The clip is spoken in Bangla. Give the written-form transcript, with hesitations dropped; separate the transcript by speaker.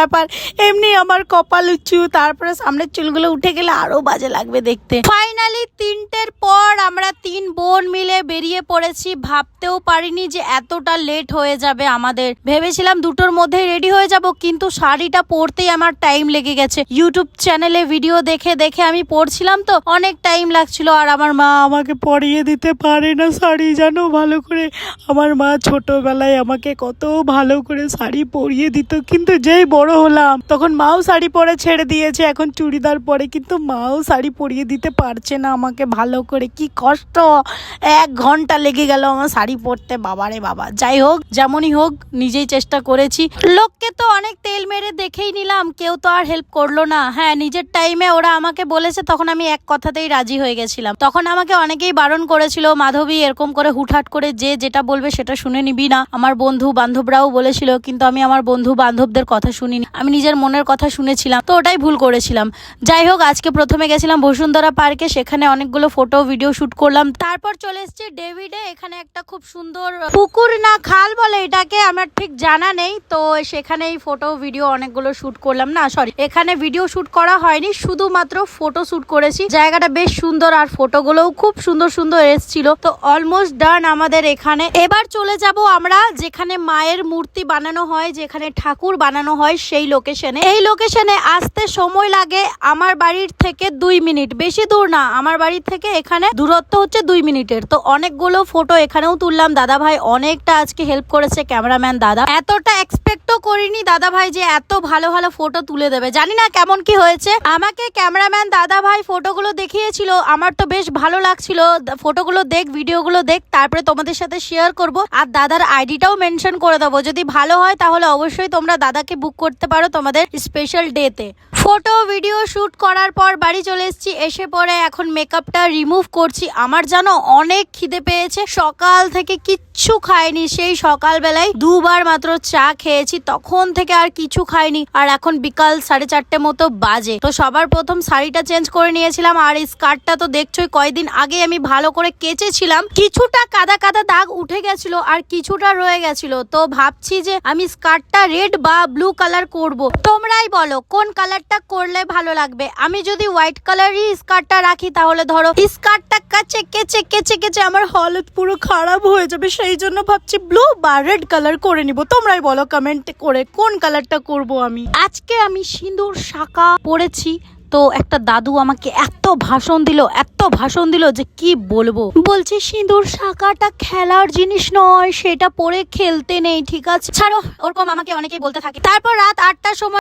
Speaker 1: ব্যাপার। এমনি আমার কপাল উঁচু, তারপরে সামনের চুলগুলো উঠে গেলে আরো বাজে লাগবে দেখতে। ফাইনালি 3টের পর আমরা 3 বোন মিলে বেরিয়ে পড়েছি। ভাবতেও পারিনি যে এতটা লেট হয়ে যাবে আমাদের। ভেবেছিলাম 2টোর মধ্যেই রেডি হয়ে যাব, কিন্তু শাড়িটা পরতেই আমার টাইম লেগে গেছে। ইউটিউব চ্যানেলে ভিডিও দেখে দেখে আমি পরছিলাম তো অনেক টাইম লাগছিল। আর আমার মা আমাকে পরিয়ে দিতে পারে না শাড়ি, জানো ভালো করে। আমার মা ছোটবেলায় আমাকে কত ভালো করে শাড়ি পরিয়ে দিত, কিন্তু যেই বড় হলাম তখন মাও শাড়ি পরে ছেড়ে দিয়েছে, এখন চুড়িদার পরে, কিন্তু মাও শাড়ি পরিয়ে দিতে পারছে না আমাকে ভালো করে। কি কষ্ট, 1 ঘন্টা লেগে গেল আমার শাড়ি পরতে, বাবারে বাবা। যাই হোক, যেমনই হোক নিজেই চেষ্টা করেছি। লোককে তো অনেক তেল মেরে দেখেই নিলাম, কেউ তো আর হেল্প করলো না। হ্যাঁ, নিজের টাইমে ওরা আমাকে বলেছে, তখন আমি এক কথাতেই রাজি হয়ে গেছিলাম। তখন আমাকে অনেকেই বারণ করেছিল, মাধবী এরকম করে হুটহাট করে যে যেটা বলবে সেটা শুনে নিবি না। আমার বন্ধু বান্ধবরাও বলেছিল, কিন্তু আমি আমার বন্ধু বান্ধবদের কথা শুনিনি, আমি নিজের মনের কথা শুনেছিলাম, তো ওটাই ভুল করেছিলাম। যাই হোক, আজকে প্রথমে গেছিলাম বসুন্ধরা পার্কে, সেখানে অনেকগুলো ফটো ভিডিও শুট করলাম। তারপর চলে এসেছি ডেভিডে। এখানে একটা খুব সুন্দর পুকুর না খাল বলে এটাকে, আমার ঠিক জানা নেই, তো সেখানেই ফটো ভিডিও অনেকগুলো শুট করলাম। না সরি, এখানে ভিডিও শুট করা হয়নি, শুধুমাত্র ফটো শুট করেছি। জায়গাটা বেশ সুন্দর আর ফটোগুলোও খুব সুন্দর সুন্দর এসেছিল। তো অলমোস্ট ডান আমাদের এখানে। এবার চলে যাব আমরা যেখানে মায়ের মূর্তি বানানো হয়, যেখানে ঠাকুর বানানো হয়, সেই লোকেশনে। এই লোকেশনে আসতে সময় লাগে আমার বাড়ির থেকে 2 মিনিট, বেশি দূর না। আমার বাড়ির থেকে এখানে দূরত্ব হচ্ছে 2 মিনিটের। তো অনেকগুলো ফটো এখানেও তুললাম। দাদা ভাই অনেকটা আজকে হেল্প করেছে, ক্যামেরাম্যান দাদা। এতটা এক্সপেক্টও করিনি দাদা ভাই যে এত ভালো ভালো ফটো তুলে দেবে। জানি না কেমন কি হয়েছে। আমাকে ক্যামেরাম্যান দাদা ভাই ফটোগুলো দেখিয়েছিল, আমার তো বেশ ভালো লাগছিল। ফটোগুলো দেখ, ভিডিওগুলো দেখ, তারপরে তোমাদের সাথে শেয়ার করব। আর দাদার আইডিটাও মেনশন করে দেবো। যদি ভালো হয় তাহলে অবশ্যই তোমরা দাদাকে বুক করতে পারো তোমাদের স্পেশাল ডেতে। ফটো ভিডিও শুট করার পর বাড়ি চলে এসেছি। এসে পরে এখন মেকআপটা রিমুভ করছি। আমার জানো অনেক খিদে পেয়েছে, সকাল থেকে কিচ্ছু খাইনি। সেই সকালবেলায় 2 বার মাত্র চা খেয়েছি, তখন থেকে আর কিছু খাইনি। আর এখন বিকাল 4:30 মতো বাজে। তো সবার প্রথম শাড়িটা চেঞ্জ করে নিয়েছিলাম। আর এই স্কার্টটা তো দেখছোই, কয়েকদিন আগে আমি ভালো করে কেচেছিলাম। কিছুটা কাদা কাদা দাগ উঠে গেছিল আর কিছুটা রয়ে গেছিল। তো ভাবছি যে আমি স্কার্টটা রেড বা ব্লু কালার করব। তোমরাই বলো কোন কালারটা করলে ভালো লাগবে। আমি যদি হোয়াইট কালারই স্কার্টটা রাখি, তাহলে ধরো স্কার্টটা কেচে কেচে কেচে কেচে আমার হালত পুরো খারাপ হয়ে যাবে। সেই জন্য ভাবছি ব্লু বা রেড কালার করে নিব। তোমরাই বলো কমেন্ট করে কোন কালারটা করব আমি। আজকে আমি সিঁদুর শাঁখা পরেছি। তো একটা দাদু আমাকে এত ভাষণ দিল যে কি বলবো। বলছে সিঁদুর শাঁখাটা খেলার জিনিস নয়, সেটা পরে খেলতে নেই, ঠিক আছে ছাড়ো। ওরকম আমাকে অনেকেই বলতে থাকে। তারপর রাত 8টার সময়